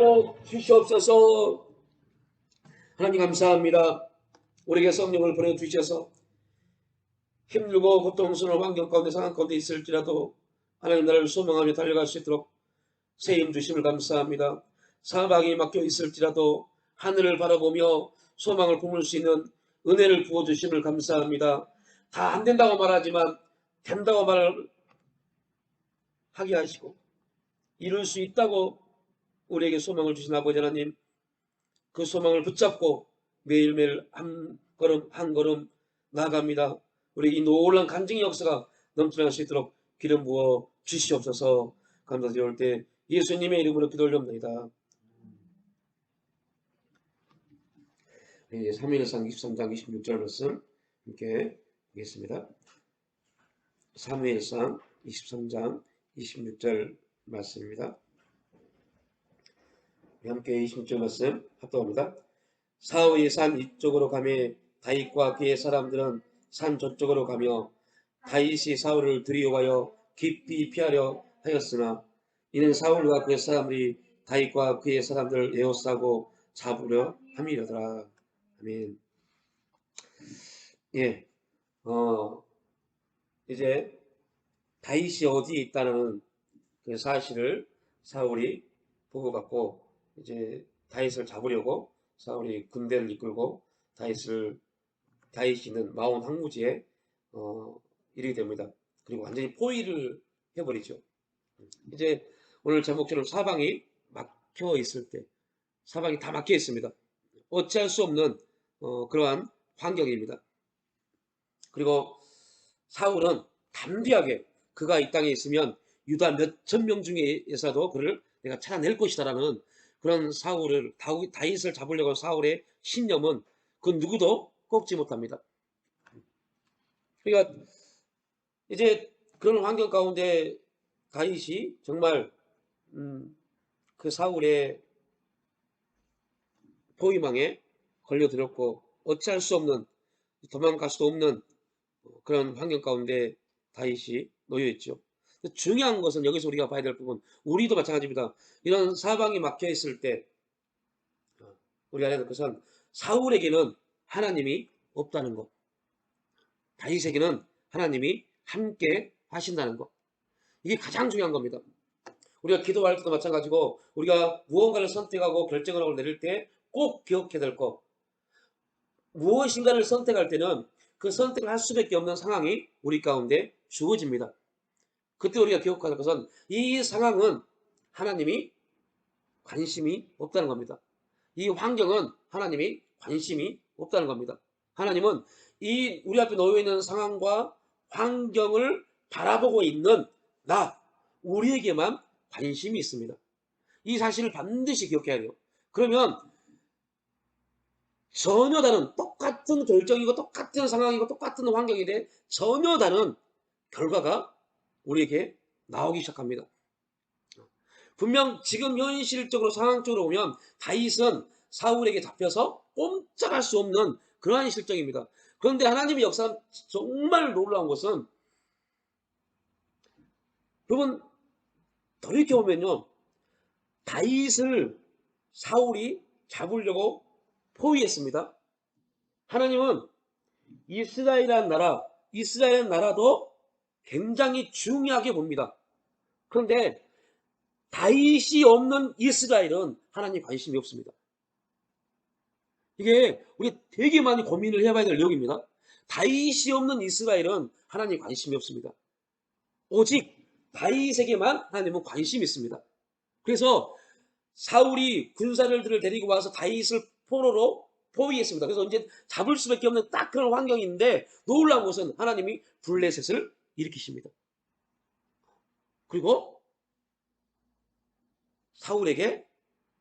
부어 주시옵소서. 하나님 감사합니다. 우리에게 성령을 보내주셔서 힘들고 고통스러운 환경 가운데 상황 가운데 있을지라도 하나님 나를 소망하며 달려갈 수 있도록 새 힘 주심을 감사합니다. 사방이 막혀 있을지라도 하늘을 바라보며 소망을 품을 수 있는 은혜를 부어주심을 감사합니다. 다 안 된다고 말하지만 된다고 말을 하게 하시고 이룰 수 있다고 우리에게 소망을 주신 아버지 하나님, 그 소망을 붙잡고 매일매일 한 걸음 한 걸음 나아갑니다. 우리 이 놀라운 간증의 역사가 넘쳐날 수 있도록 기름 부어 주시옵소서. 감사드릴 때 예수님의 이름으로 기도 올려옵나이다. 사무엘상 23장 26절 말씀 함께 보겠습니다. 사무엘상 23장 26절 말씀입니다. 함께 26절 말씀 합독합니다. 사울이 산 이쪽으로 가며 다윗과 그의 사람들은 산 저쪽으로 가며 다윗이 사울을 두려워하여 깊이 피하려 하였으나 이는 사울과 그의 사람들이 다윗과 그의 사람들을 에워싸고 잡으려 함이로더라. 아멘. 예, 이제 다윗이 어디에 있다는 그 사실을 사울이 보고 갖고 이제 다윗을 잡으려고 사울이 군대를 이끌고 다윗이 있는 마온 황무지에 이르게 됩니다. 그리고 완전히 포위를 해버리죠. 이제 오늘 제목처럼 사방이 막혀 있을 때, 사방이 다 막혀 있습니다. 어찌할 수 없는 그러한 환경입니다. 그리고 사울은 담대하게 그가 이 땅에 있으면 유다 몇천 명 중에서도 그를 내가 찾아낼 것이다라는 그런 다윗을 잡으려고 한 사울의 신념은 그 누구도 꺾지 못합니다. 그러니까 이제 그런 환경 가운데 다윗이 정말 그 사울의 포위망에 걸려들었고 어찌할 수 없는, 도망갈 수도 없는 그런 환경 가운데 다윗이 놓여 있죠. 중요한 것은 여기서 우리가 봐야 될 부분, 우리도 마찬가지입니다. 이런 사방이 막혀 있을 때 우리가 알아야 될 것은 사울에게는 하나님이 없다는 것, 다윗에게는 하나님이 함께 하신다는 것, 이게 가장 중요한 겁니다. 우리가 기도할 때도 마찬가지고 우리가 무언가를 선택하고 결정을 하고 내릴 때 꼭 기억해야 될 것, 무엇인가를 선택할 때는 그 선택을 할 수밖에 없는 상황이 우리 가운데 주어집니다. 그때 우리가 기억할 것은 이 상황은 하나님이 관심이 없다는 겁니다. 이 환경은 하나님이 관심이 없다는 겁니다. 하나님은 이 우리 앞에 놓여 있는 상황과 환경을 바라보고 있는 우리에게만 관심이 있습니다. 이 사실을 반드시 기억해야 돼요. 그러면 전혀 다른, 똑같은 결정이고 똑같은 상황이고 똑같은 환경인데 전혀 다른 결과가 우리에게 나오기 시작합니다. 분명 지금 현실적으로 상황적으로 보면 다윗은 사울에게 잡혀서 꼼짝할 수 없는 그러한 실정입니다. 그런데 하나님의 역사는 정말 놀라운 것은, 여러분 돌이켜보면요, 다윗을 사울이 잡으려고 포위했습니다. 하나님은 이스라엘이라는 나라도 굉장히 중요하게 봅니다. 그런데 다윗이 없는 이스라엘은 하나님 관심이 없습니다. 이게 우리 되게 많이 고민을 해봐야 될 내용입니다. 다윗이 없는 이스라엘은 하나님 관심이 없습니다. 오직 다윗에게만 하나님은 관심이 있습니다. 그래서 사울이 군사들을 데리고 와서 다윗을 포로로 포위했습니다. 그래서 이제 잡을 수밖에 없는 딱 그런 환경인데 놀라운 것은 하나님이 블레셋을 일으키십니다. 그리고 사울에게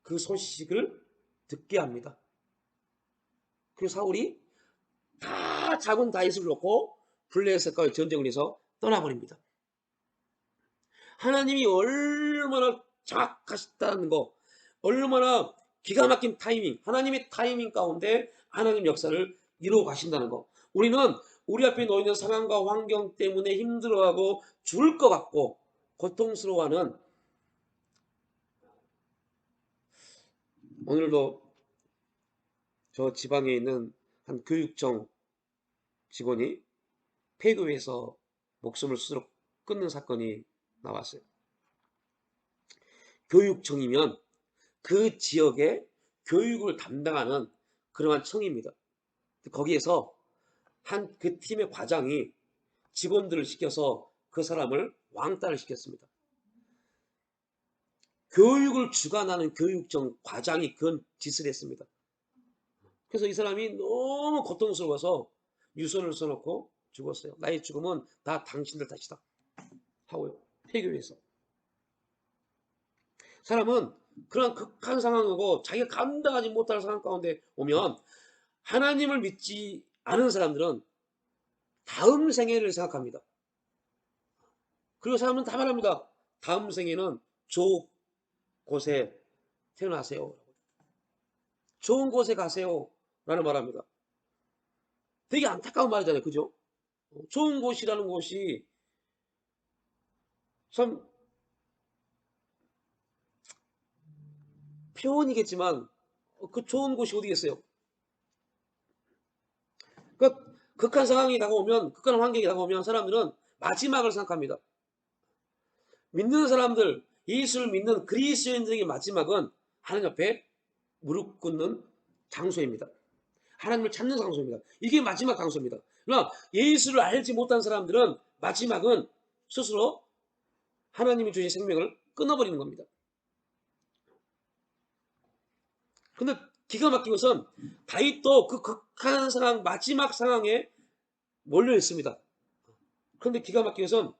그 소식을 듣게 합니다. 그리고 사울이 다 잡은 다윗을 놓고 블레셋과의 전쟁을 해서 떠나버립니다. 하나님이 얼마나 정확하시다는 거, 얼마나 기가 막힌 타이밍, 하나님의 타이밍 가운데 하나님 역사를 이루어 가신다는 거. 우리는 우리 앞에 놓이는 상황과 환경 때문에 힘들어하고 죽을 것 같고 고통스러워하는 오늘도 저 지방에 있는 한 교육청 직원이 폐교에서 목숨을 스스로 끊는 사건이 나왔어요. 교육청이면 그 지역의 교육을 담당하는 그러한 청입니다. 거기에서 한 그 팀의 과장이 직원들을 시켜서 그 사람을 왕따를 시켰습니다. 교육을 주관하는 교육청 과장이 그런 짓을 했습니다. 그래서 이 사람이 너무 고통스러워서 유서를 써놓고 죽었어요. 나의 죽음은 다 당신들 탓이다 하고요. 폐교에서. 사람은 그런 극한 상황이고 자기가 감당하지 못할 상황 가운데 오면 하나님을 믿지 않은 사람들은 다음 생애를 생각합니다. 그리고 사람은 다 말합니다. 다음 생에는 좋은 곳에 태어나세요. 좋은 곳에 가세요. 라는 말합니다. 되게 안타까운 말이잖아요. 그죠? 좋은 곳이라는 곳이 참 표현이겠지만 그 좋은 곳이 어디겠어요? 그러니까 극한 상황이 다가오면, 극한 환경이 다가오면 사람들은 마지막을 생각합니다. 믿는 사람들, 예수를 믿는 그리스도인들에게 마지막은 하나님 앞에 무릎 꿇는 장소입니다. 하나님을 찾는 장소입니다. 이게 마지막 장소입니다. 그러나 예수를 알지 못한 사람들은 마지막은 스스로 하나님이 주신 생명을 끊어버리는 겁니다. 근데 기가 막힌 것은 다윗도 그 극한 상황, 마지막 상황에 몰려 있습니다. 그런데 기가 막힌 것은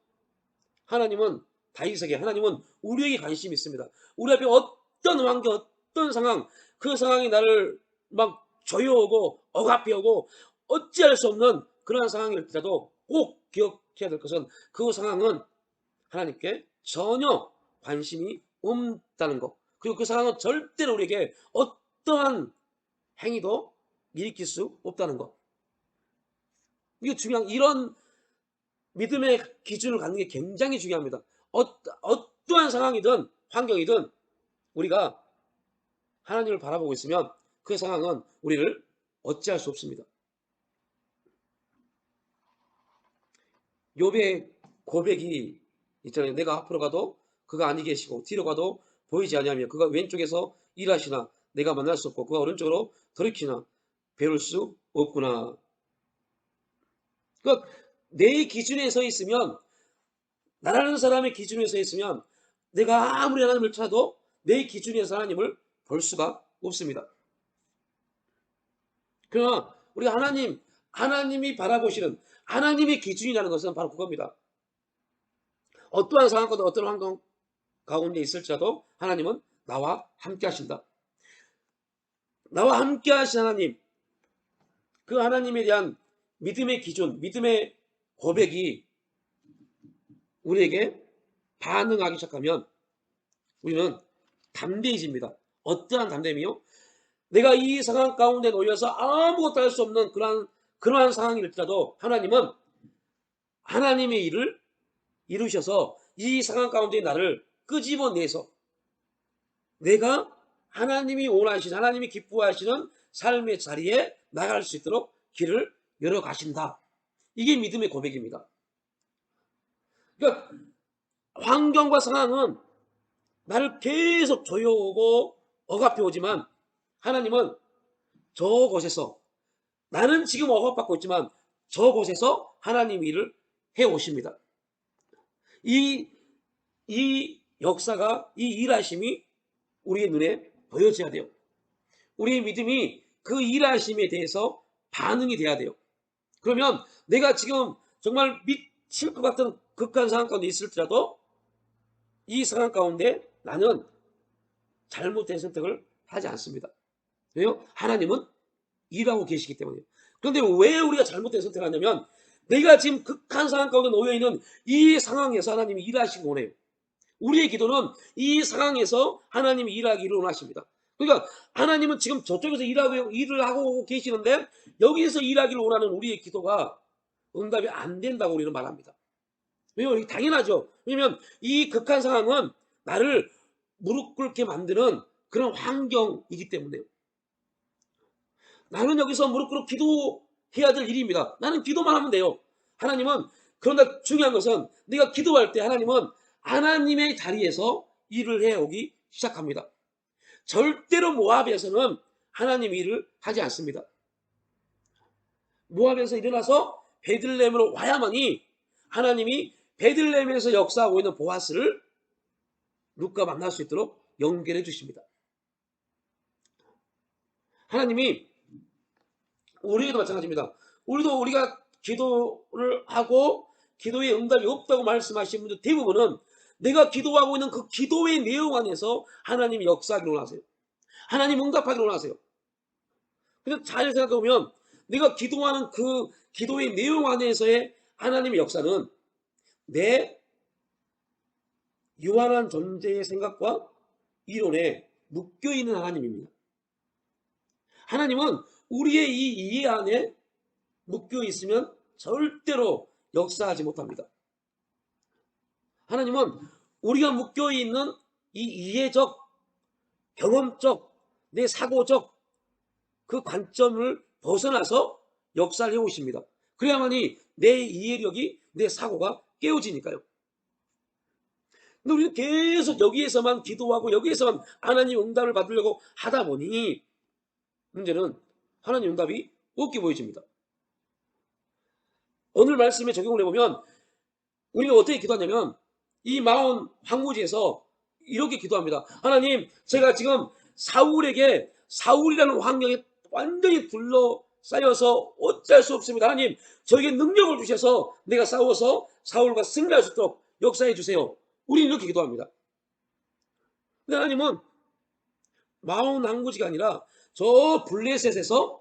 하나님은 다윗에게, 하나님은 우리에게 관심이 있습니다. 우리 앞에 어떤 환경, 어떤 상황, 그 상황이 나를 막 조여오고 억압해오고 어찌할 수 없는 그러한 상황일지라도 꼭 기억해야 될 것은 그 상황은 하나님께 전혀 관심이 없다는 것. 그리고 그 상황은 절대로 우리에게 어떠한 행위도 일으킬 수 없다는 것. 이게 중요한, 이런 믿음의 기준을 갖는 게 굉장히 중요합니다. 어떠한 상황이든 환경이든 우리가 하나님을 바라보고 있으면 그 상황은 우리를 어찌할 수 없습니다. 욥의 고백이 있잖아요. 내가 앞으로 가도 그가 아니 계시고 뒤로 가도 보이지 아니하며 그가 왼쪽에서 일하시나 내가 만날 수 없고 그가 오른쪽으로 돌이키나 배울 수 없구나. 그러니까 내 기준에 서 있으면, 나라는 사람의 기준에 서 있으면 내가 아무리 하나님을 찾아도 내 기준에서 하나님을 볼 수가 없습니다. 그러나 우리가 하나님이 바라보시는 하나님의 기준이라는 것은 바로 그겁니다. 어떠한 상황과 어떤 환경 가운데 있을지라도 하나님은 나와 함께 하신다. 나와 함께 하신 하나님, 그 하나님에 대한 믿음의 기준, 믿음의 고백이 우리에게 반응하기 시작하면 우리는 담대해집니다. 어떠한 담대함이요? 내가 이 상황 가운데 놓여서 아무것도 할 수 없는 그러한 상황일지라도 하나님은 하나님의 일을 이루셔서 이 상황 가운데 나를 끄집어내서 내가 하나님이 원하시는, 하나님이 기뻐하시는 삶의 자리에 나갈 수 있도록 길을 열어 가신다. 이게 믿음의 고백입니다. 그러니까 환경과 상황은 나를 계속 조여오고 억압해 오지만 하나님은 저곳에서, 나는 지금 억압받고 있지만 저곳에서 하나님 일을 해 오십니다. 이 역사가, 이 일하심이 우리의 눈에 보여져야 돼요. 우리의 믿음이 그 일하심에 대해서 반응이 돼야 돼요. 그러면 내가 지금 정말 미칠 것 같은 극한 상황 가운데 있을지라도 이 상황 가운데 나는 잘못된 선택을 하지 않습니다. 왜요? 하나님은 일하고 계시기 때문이에요. 그런데 왜 우리가 잘못된 선택을 하냐면 내가 지금 극한 상황 가운데 놓여있는 이 상황에서 하나님이 일하시기 원해요. 우리의 기도는 이 상황에서 하나님이 일하기를 원하십니다. 그러니까 하나님은 지금 저쪽에서 일을 하고 계시는데 여기서 일하기를 원하는 우리의 기도가 응답이 안 된다고 우리는 말합니다. 왜요? 이게 당연하죠. 왜냐면 이 극한 상황은 나를 무릎 꿇게 만드는 그런 환경이기 때문에요. 나는 여기서 무릎 꿇고 기도해야 될 일입니다. 나는 기도만 하면 돼요. 하나님은, 그런데 중요한 것은 네가 기도할 때 하나님은 하나님의 자리에서 일을 해오기 시작합니다. 절대로 모압에서는 하나님 일을 하지 않습니다. 모압에서 일어나서 베들레헴으로 와야만이 하나님이 베들레헴에서 역사하고 있는 보아스를 룻과 만날 수 있도록 연결해 주십니다. 하나님이 우리에게도 마찬가지입니다. 우리가 기도를 하고 기도에 응답이 없다고 말씀하시는 분들 대부분은 내가 기도하고 있는 그 기도의 내용 안에서 하나님이 역사하기를 원하세요. 하나님 응답하기를 원하세요. 그래서 잘 생각해 보면 내가 기도하는 그 기도의 내용 안에서의 하나님의 역사는 내 유한한 존재의 생각과 이론에 묶여있는 하나님입니다. 하나님은 우리의 이 이해 안에 묶여있으면 절대로 역사하지 못합니다. 하나님은 우리가 묶여있는 이 이해적, 경험적, 내 사고적 그 관점을 벗어나서 역사를 해오십니다. 그래야만이 내 이해력이, 내 사고가 깨어지니까요. 근데 우리는 계속 여기에서만 기도하고 여기에서만 하나님 응답을 받으려고 하다 보니 문제는 하나님 응답이 없게 보여집니다. 오늘 말씀에 적용을 해보면 우리는 어떻게 기도하냐면 이 마온 황무지에서 이렇게 기도합니다. 하나님, 제가 지금 사울이라는 환경에 완전히 둘러싸여서 어쩔 수 없습니다. 하나님, 저에게 능력을 주셔서 내가 싸워서 사울과 승리할 수 있도록 역사해 주세요. 우리는 이렇게 기도합니다. 근데 하나님은 마온 황무지가 아니라 저 블레셋에서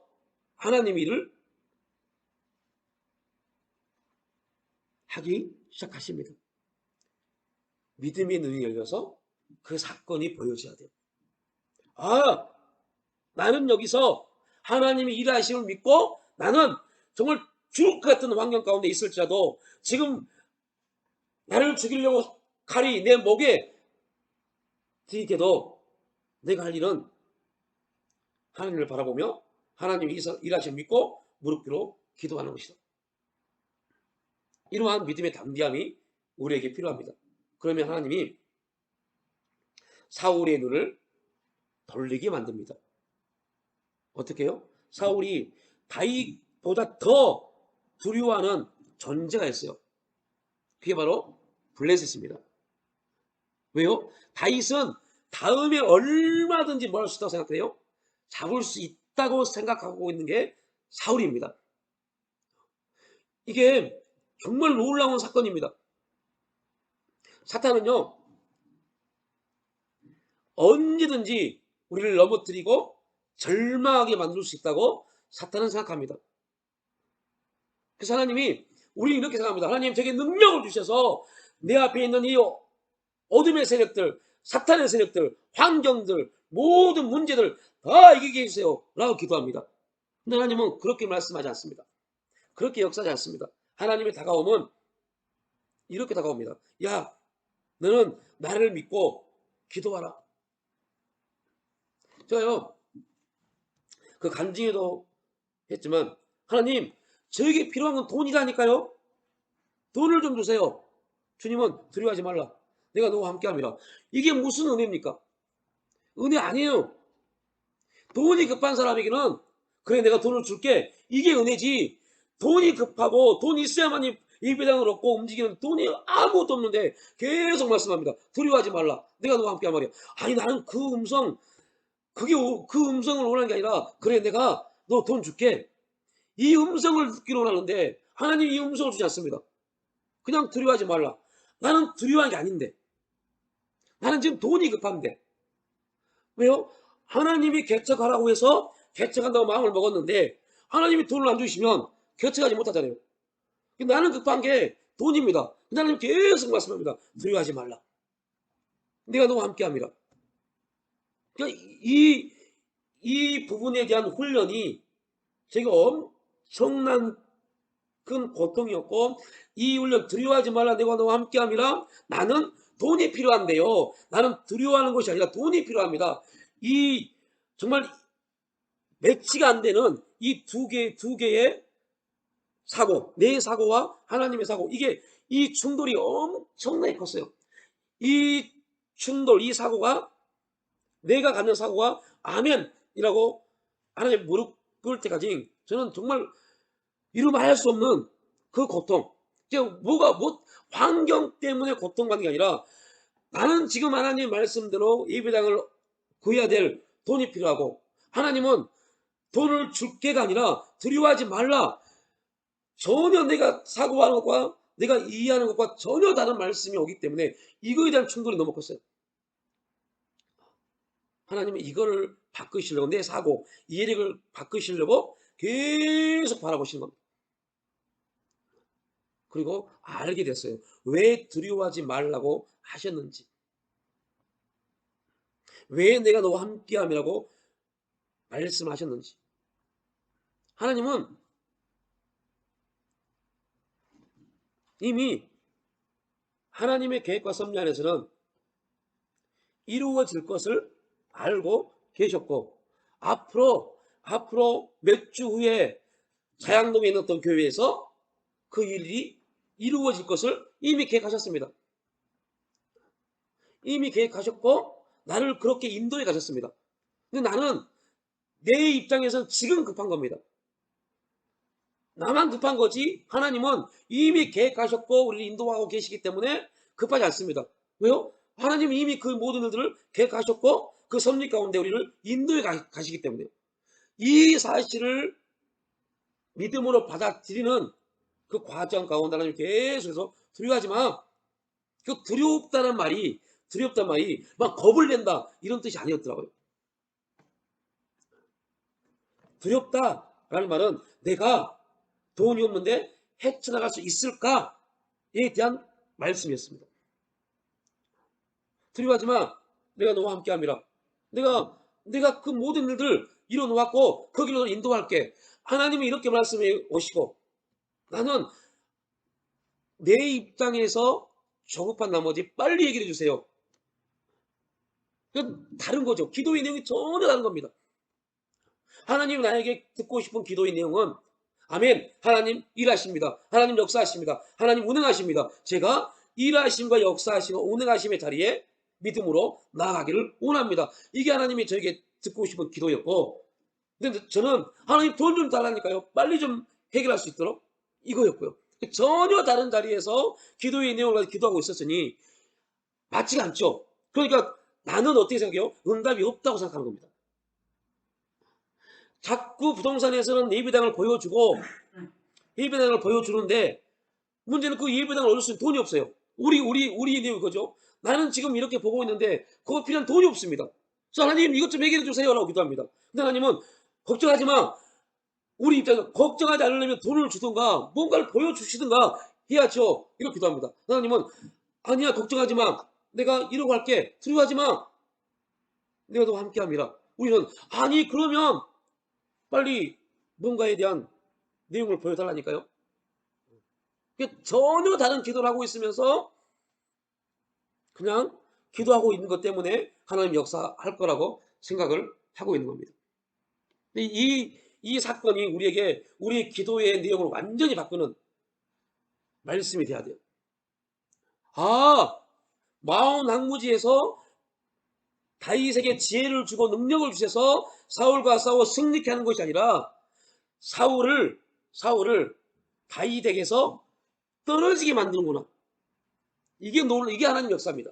하나님 일을 하기 시작하십니다. 믿음의 눈이 열려서 그 사건이 보여져야 돼요. 아, 나는 여기서 하나님이 일하심을 믿고 나는 정말 죽을 것 같은 환경 가운데 있을지라도 지금 나를 죽이려고 칼이 내 목에 들이켜도 내가 할 일은 하나님을 바라보며 하나님이 일하심을 믿고 무릎 꿇어 기도하는 것이다. 이러한 믿음의 담대함이 우리에게 필요합니다. 그러면 하나님이 사울의 눈을 돌리게 만듭니다. 어떻게 해요? 사울이 다윗보다 더 두려워하는 존재가 있어요. 그게 바로 블레셋입니다. 왜요? 다윗은 다음에 얼마든지 뭘 할 수 있다고 생각해요? 잡을 수 있다고 생각하고 있는 게 사울입니다. 이게 정말 놀라운 사건입니다. 사탄은요, 언제든지 우리를 넘어뜨리고 절망하게 만들 수 있다고 사탄은 생각합니다. 그래서 하나님이 우리는 이렇게 생각합니다. 하나님, 저에게 능력을 주셔서 내 앞에 있는 이 어둠의 세력들, 사탄의 세력들, 환경들, 모든 문제들 다 이기게 해주세요 라고 기도합니다. 근데 하나님은 그렇게 말씀하지 않습니다. 그렇게 역사하지 않습니다. 하나님의 다가오면 이렇게 다가옵니다. 야, 너는 나를 믿고 기도하라. 제가요, 그 간증에도 했지만 하나님, 저에게 필요한 건 돈이라니까요. 돈을 좀 주세요. 주님은 두려워하지 말라. 내가 너와 함께함이라. 이게 무슨 은혜입니까? 은혜 아니에요. 돈이 급한 사람에게는 그래 내가 돈을 줄게. 이게 은혜지. 돈이 급하고 돈 있어야만이 일배당을 얻고 움직이는 돈이 아무것도 없는데 계속 말씀합니다. 두려워하지 말라. 내가 너와 함께한 말이야. 아니 나는 그 음성을 원하는 게 아니라 그래 내가 너 돈 줄게. 이 음성을 듣기로 원하는데 하나님이 이 음성을 주지 않습니다. 그냥 두려워하지 말라. 나는 두려워한 게 아닌데. 나는 지금 돈이 급한데. 왜요? 하나님이 개척하라고 해서 개척한다고 마음을 먹었는데 하나님이 돈을 안 주시면 개척하지 못하잖아요. 나는 급한 게 돈입니다. 하나님 계속 말씀합니다. 두려워하지 말라. 내가 너와 함께함이라. 그러니까 이 부분에 대한 훈련이 제가 엄청난 큰 고통이었고 이 훈련 두려워하지 말라 내가 너와 함께함이라 나는 돈이 필요한데요. 나는 두려워하는 것이 아니라 돈이 필요합니다. 이 정말 매치가 안 되는 이 두 개의 사고, 내 사고와 하나님의 사고, 이 충돌이 엄청나게 컸어요. 이 충돌, 이 사고가, 내가 갖는 사고가 아멘이라고 하나님 무릎 꿇을 때까지 저는 정말 이루 말할 수 없는 그 고통. 환경 때문에 고통받는 게 아니라 나는 지금 하나님 말씀대로 예배당을 구해야 될 돈이 필요하고, 하나님은 돈을 줄 게가 아니라 두려워하지 말라. 전혀 내가 사고하는 것과 내가 이해하는 것과 전혀 다른 말씀이 오기 때문에 이거에 대한 충돌이 너무 컸어요. 하나님은 이거를 바꾸시려고, 내 사고, 이해력을 바꾸시려고 계속 바라보시는 겁니다. 그리고 알게 됐어요. 왜 두려워하지 말라고 하셨는지. 왜 내가 너와 함께함이라고 말씀하셨는지. 하나님은 이미 하나님의 계획과 섭리 안에서는 이루어질 것을 알고 계셨고, 앞으로 몇 주 후에 자양동에 있는 어떤 교회에서 그 일이 이루어질 것을 이미 계획하셨습니다. 이미 계획하셨고 나를 그렇게 인도해 가셨습니다. 근데 나는 내 입장에서는 지금 급한 겁니다. 나만 급한 거지 하나님은 이미 계획하셨고 우리를 인도하고 계시기 때문에 급하지 않습니다. 왜요? 하나님은 이미 그 모든 일들을 계획하셨고 그 섭리 가운데 우리를 인도해 가시기 때문에요. 이 사실을 믿음으로 받아들이는 그 과정 가운데 하나님 계속해서 두려워하지 마. 그 두렵다는 말이 막 겁을 낸다 이런 뜻이 아니었더라고요. 두렵다라는 말은 내가 돈이 없는데 헤쳐나갈 수 있을까에 대한 말씀이었습니다. 두려워하지 마. 내가 너와 함께함이라. 내가 그 모든 일들을 이뤄놓았고 거기로 너를 인도할게. 하나님이 이렇게 말씀해 오시고 나는 내 입장에서 조급한 나머지 빨리 얘기를 해주세요. 그건 다른 거죠. 기도의 내용이 전혀 다른 겁니다. 하나님이 나에게 듣고 싶은 기도의 내용은 아멘. 하나님 일하십니다. 하나님 역사하십니다. 하나님 운행하십니다. 제가 일하심과 역사하시고 운행하심의 자리에 믿음으로 나아가기를 원합니다. 이게 하나님이 저에게 듣고 싶은 기도였고, 근데 저는 하나님 돈 좀 달라니까요. 빨리 좀 해결할 수 있도록 이거였고요. 전혀 다른 자리에서 기도의 내용을 가지고 기도하고 있었으니 맞지가 않죠. 그러니까 나는 어떻게 생각해요? 응답이 없다고 생각하는 겁니다. 자꾸 부동산에서는 예배당을 보여주는데 문제는 그 예배당을 얻을 수 있는 돈이 없어요. 우리 내용 그거죠. 나는 지금 이렇게 보고 있는데 그거 필요한 돈이 없습니다. 그래서 하나님 이것 좀 해결해 주세요라고 기도합니다. 근데 하나님은 걱정하지 마. 우리 입장에서 걱정하지 않으려면 돈을 주든가 뭔가를 보여주시든가 해야죠. 이렇게 기도합니다. 하나님은 아니야 걱정하지 마. 내가 이러고 할게. 두려워하지 마. 내가 너와 함께함이라. 우리는 아니 그러면 빨리 뭔가에 대한 내용을 보여달라니까요. 전혀 다른 기도를 하고 있으면서 그냥 기도하고 있는 것 때문에 하나님 역사할 거라고 생각을 하고 있는 겁니다. 이 사건이 우리의 기도의 내용을 완전히 바꾸는 말씀이 돼야 돼요. 마온 항무지에서 다윗에게 지혜를 주고 능력을 주셔서 사울과 싸워 승리케 하는 것이 아니라 사울을 다윗에게서 떨어지게 만드는구나. 이게 하나님 역사입니다.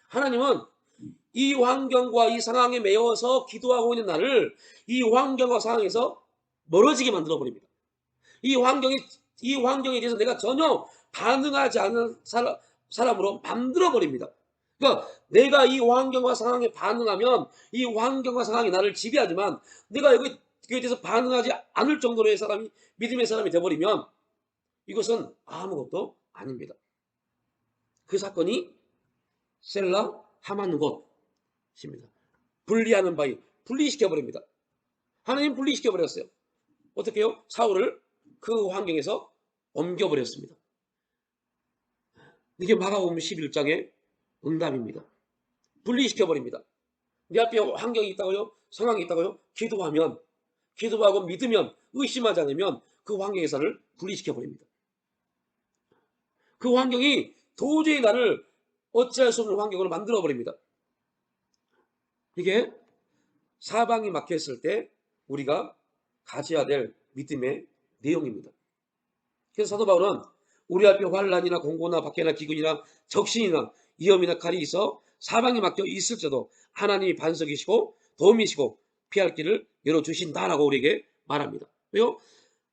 하나님은 이 환경과 이 상황에 매여서 기도하고 있는 나를 이 환경과 상황에서 멀어지게 만들어 버립니다. 이 환경에 대해서 내가 전혀 반응하지 않는 사람으로 만들어 버립니다. 그러니까 내가 이 환경과 상황에 반응하면 이 환경과 상황이 나를 지배하지만 내가 여기에 대해서 반응하지 않을 정도로의 믿음의 사람이 되어버리면 이것은 아무것도 아닙니다. 그 사건이 셀라 하만 곳입니다. 분리하는 바위, 분리시켜버립니다. 하나님 분리시켜버렸어요. 어떻게 해요? 사울을 그 환경에서 옮겨버렸습니다. 이게 마가복음 11장의 응답입니다. 분리시켜버립니다. 내 앞에 환경이 있다고요? 상황이 있다고요? 기도하고 믿으면, 의심하지 않으면 그 환경에서를 분리시켜 버립니다. 그 환경이 도저히 나를 어찌할 수 없는 환경으로 만들어 버립니다. 이게 사방이 막혔을 때 우리가 가져야 될 믿음의 내용입니다. 그래서 사도 바울은 우리 앞에 환난이나 공고나 박해나 기근이나 적신이나 위험이나 칼이 있어 사방이 막혀 있을지라도 하나님이 반석이시고 도움이시고 피할 길을 열어주신다라고 우리에게 말합니다. 왜요?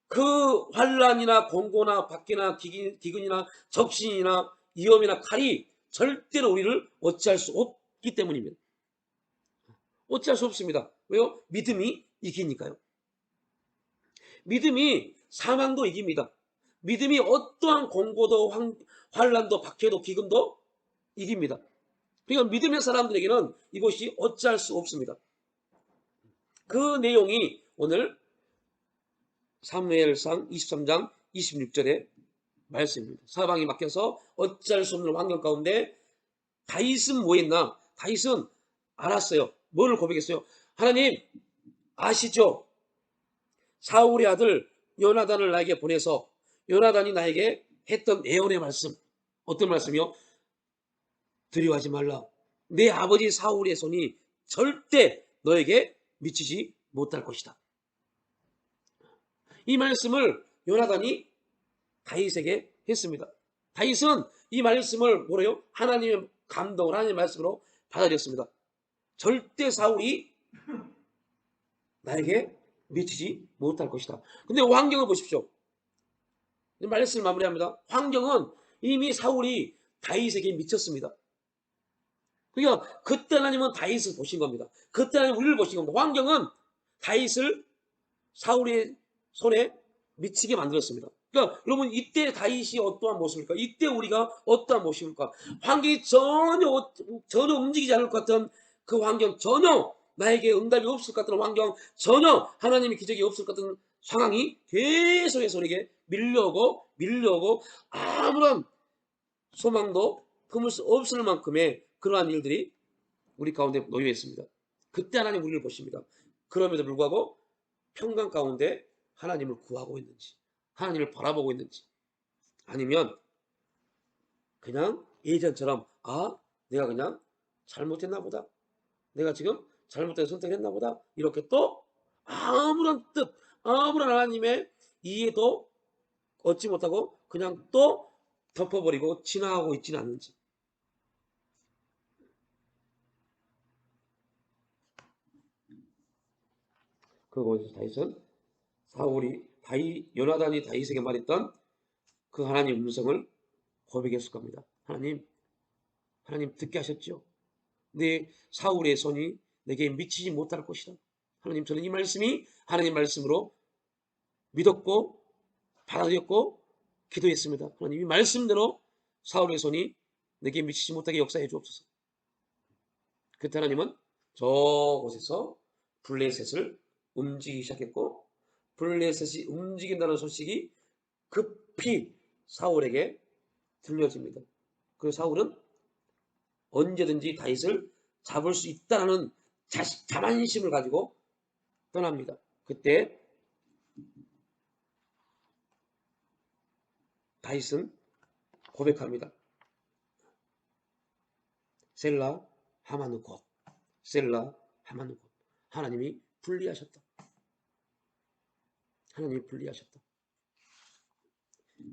그 환난이나 공고나 박해나 기근이나 적신이나 위험이나 칼이 절대로 우리를 어찌할 수 없기 때문입니다. 어찌할 수 없습니다. 왜요? 믿음이 이기니까요. 믿음이 사망도 이깁니다. 믿음이 어떠한 공고도 환난도 박해도 기근도 이깁니다. 그러니까 믿음의 사람들에게는 이것이 어찌할 수 없습니다. 그 내용이 오늘 사무엘상 23장 26절의 말씀입니다. 사방이 막혀서 어찌할 수 없는 환경 가운데 다윗은 뭐 했나? 다윗은 알았어요. 뭐를 고백했어요? 하나님 아시죠? 사울의 아들 요나단을 나에게 보내서 요나단이 나에게 했던 예언의 말씀. 어떤 말씀이요? 두려워하지 말라. 내 아버지 사울의 손이 절대 너에게 미치지 못할 것이다. 이 말씀을 요나단이 다윗에게 했습니다. 다윗은 이 말씀을 뭐래요? 하나님의 감동을 하나님의 말씀으로 받아들였습니다. 절대 사울이 나에게 미치지 못할 것이다. 근데 환경을 보십시오. 말씀을 마무리합니다. 환경은 이미 사울이 다윗에게 미쳤습니다. 그러니까 그때 하나님은 다윗을 보신 겁니다. 그때 하나님 우리를 보신 겁니다. 환경은 다윗을 사울의 손에 미치게 만들었습니다. 그러니까 여러분 이때 다윗이 어떠한 모습일까? 이때 우리가 어떠한 모습일까? 환경이 전혀 움직이지 않을 것 같은 그 환경, 전혀 나에게 응답이 없을 것 같은 환경, 전혀 하나님의 기적이 없을 것 같은 상황이 계속해서 우리에게 밀려오고 아무런 소망도 품을 수 없을 만큼의 그러한 일들이 우리 가운데 놓여 있습니다. 그때 하나님 우리를 보십니다. 그럼에도 불구하고 평강 가운데 하나님을 구하고 있는지, 하나님을 바라보고 있는지, 아니면 그냥 예전처럼 내가 그냥 잘못했나 보다, 내가 지금 잘못된 선택을 했나 보다, 이렇게 또 아무런 하나님의 이해도 얻지 못하고 그냥 또 덮어버리고 지나가고 있지는 않는지. 그곳에서 다윗은 요나단이 다윗에게 말했던 그 하나님 음성을 고백했을 겁니다. 하나님 듣게 하셨죠? 내 사울의 손이 내게 미치지 못할 것이다. 하나님, 저는 이 말씀이 하나님 말씀으로 믿었고 받아들였고 기도했습니다. 하나님, 이 말씀대로 사울의 손이 내게 미치지 못하게 역사해 주옵소서. 그때 하나님은 저곳에서 블레셋을 움직이기 시작했고, 블레셋이 움직인다는 소식이 급히 사울에게 들려집니다. 그 사울은 언제든지 다윗을 잡을 수 있다는 자만심을 가지고 떠납니다. 그때 다윗은 고백합니다. 셀라 하마누 곧, 셀라 하마누 곧. 하나님이 분리하셨다. 하나님이 분리하셨다.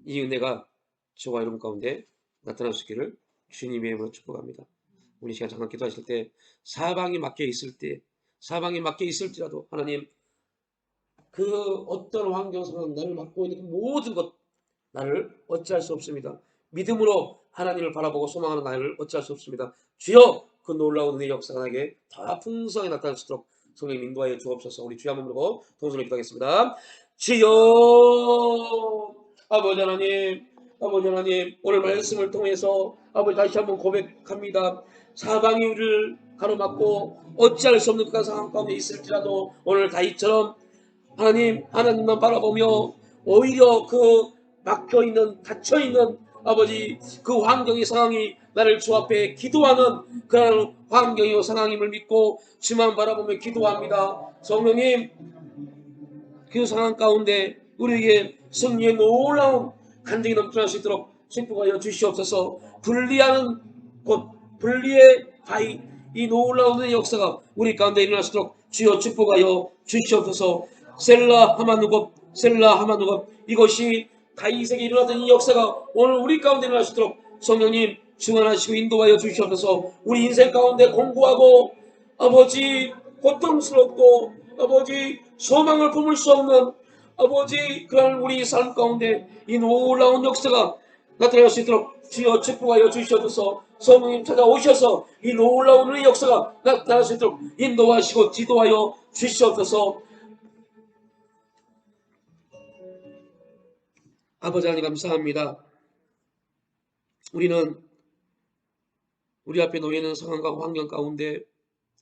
이 은혜가 저와 여러분 가운데 나타날 수 있기를 주님의 이름으로 축복합니다. 우리 시간 잠깐 기도하실 때 사방이 막혀 있을지라도 하나님, 그 어떤 환경 속에서 나를 막고 있는 그 모든 것 나를 어찌할 수 없습니다. 믿음으로 하나님을 바라보고 소망하는 나를 어찌할 수 없습니다. 주여, 그 놀라운 은혜의 역사가 나에게 더 풍성하게 나타날 수 있도록 성령 인도하여 주옵소서. 우리 주여 한번 부르고 동성을 기도하겠습니다. 주여, 아버지 하나님, 오늘 말씀을 통해서 아버지 다시 한번 고백합니다. 사방이 우리를 가로막고 어찌할 수 없는 그 상황 가운데 있을지라도 오늘 다윗처럼 하나님만 바라보며 오히려 그 막혀있는 닫혀있는 아버지 그 환경의 상황이 나를 주 앞에 기도하는 그런 환경이요 상황임을 믿고 주만 바라보며 기도합니다. 성령님, 그 상황 가운데 우리에게 승리의 놀라운 간증이 넘쳐날 수 있도록 축복하여 주시옵소서. 분리하는 곳, 분리의 바위, 이 놀라운 역사가 우리 가운데 일어날 수 있도록 주여 축복하여 주시옵소서. 셀라 하마누곱, 셀라 하마누곱, 이것이 다윗에게 일어났던 이 역사가 오늘 우리 가운데 일어날 수 있도록 성령님 충만하시고 인도하여 주시옵소서. 우리 인생 가운데 공고하고 아버지 고통스럽고 아버지 소망을 품을 수 없는 아버지 그런 우리 삶 가운데 이 놀라운 역사가 나타날 수 있도록 주여 축복하여 주시옵소서. 성령님 찾아오셔서 이 놀라운 우리 역사가 나타날 수 있도록 인도하시고 지도하여 주시옵소서. 아버지 하나님 감사합니다. 우리는 우리 앞에 놓여 있는 상황과 환경 가운데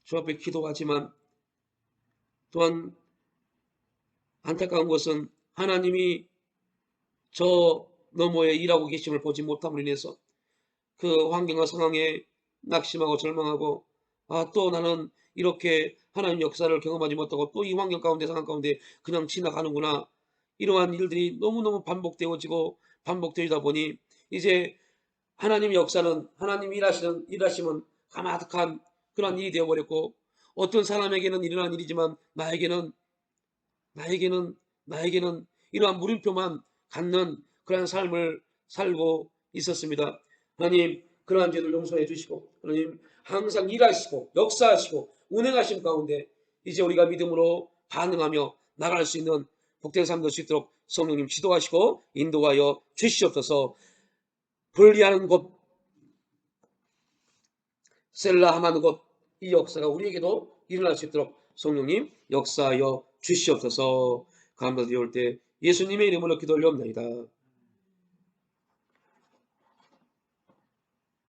주 앞에 기도하지만 또한 안타까운 것은 하나님이 저 너머에 일하고 계심을 보지 못함으로 인해서 그 환경과 상황에 낙심하고 절망하고 또 나는 이렇게 하나님 역사를 경험하지 못하고 또 이 환경 가운데 상황 가운데 그냥 지나가는구나. 이러한 일들이 너무너무 반복되어지고 반복되다 보니 이제 하나님의 역사는 하나님 일하심은 가마득한 그런 일이 되어버렸고 어떤 사람에게는 일어난 일이지만 나에게는 이러한 물음표만 갖는 그러한 삶을 살고 있었습니다. 하나님 그러한 죄를 용서해 주시고 하나님 항상 일하시고 역사하시고 운행하심 가운데 이제 우리가 믿음으로 반응하며 나갈 수 있는 복된 삶 될 수 있도록 성령님 지도하시고 인도하여 주시옵소서. 분리하는 곳 셀라 하마는 곳 이 역사가 우리에게도 일어날 수 있도록 성령님 역사하여 주시옵소서. 감사드리올 때 예수님의 이름으로 기도 올려옵나이다.